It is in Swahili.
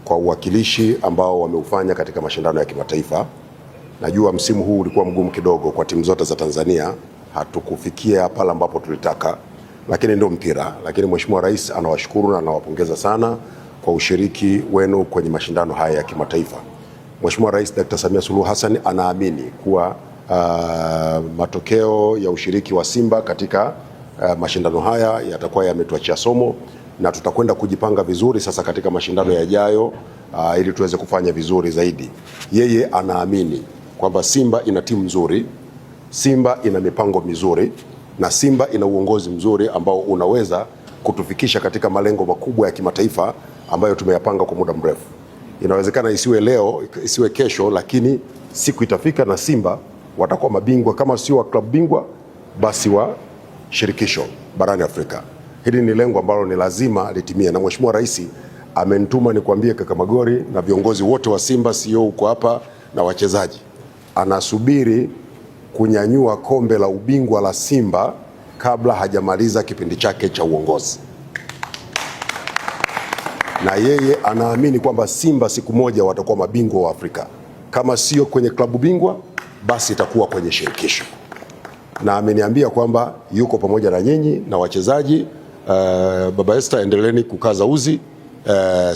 kwa uwakilishi ambao wameufanya katika mashindano ya kimataifa. Najua msimu huu ulikuwa mgumu kidogo kwa timu zote za Tanzania, hatukufikia pale ambapo tulitaka, lakini ndio mpira. Lakini Mheshimiwa Rais anawashukuru na anawapongeza sana kwa ushiriki wenu kwenye mashindano haya ya kimataifa. Mheshimiwa Rais Dr. Samia Suluhu Hassan anaamini kuwa matokeo ya ushiriki wa Simba katika mashindano haya yatakuwa yametuachia somo, na tutakwenda kujipanga vizuri sasa katika mashindano yajayo ili tuweze kufanya vizuri zaidi. Yeye anaamini kwamba Simba ina timu nzuri, Simba ina mipango mizuri, na Simba ina uongozi mzuri ambao unaweza kutufikisha katika malengo makubwa ya kimataifa ambayo tumeyapanga kwa muda mrefu. Inawezekana isiwe leo, isiwe kesho, lakini siku itafika na Simba watakuwa mabingwa, kama sio wa klabu bingwa basi wa shirikisho barani Afrika. Hili ni lengo ambalo ni lazima litimie, na Mheshimiwa Rais amenituma nikwambie kaka Magori na viongozi wote wa Simba, CEO huko hapa na wachezaji, anasubiri kunyanyua kombe la ubingwa la Simba kabla hajamaliza kipindi chake cha uongozi, na yeye anaamini kwamba Simba siku moja watakuwa mabingwa wa Afrika, kama sio kwenye klabu bingwa basi itakuwa kwenye shirikisho, na ameniambia kwamba yuko pamoja na nyinyi na wachezaji. Baba Esther, endeleeni kukaza uzi.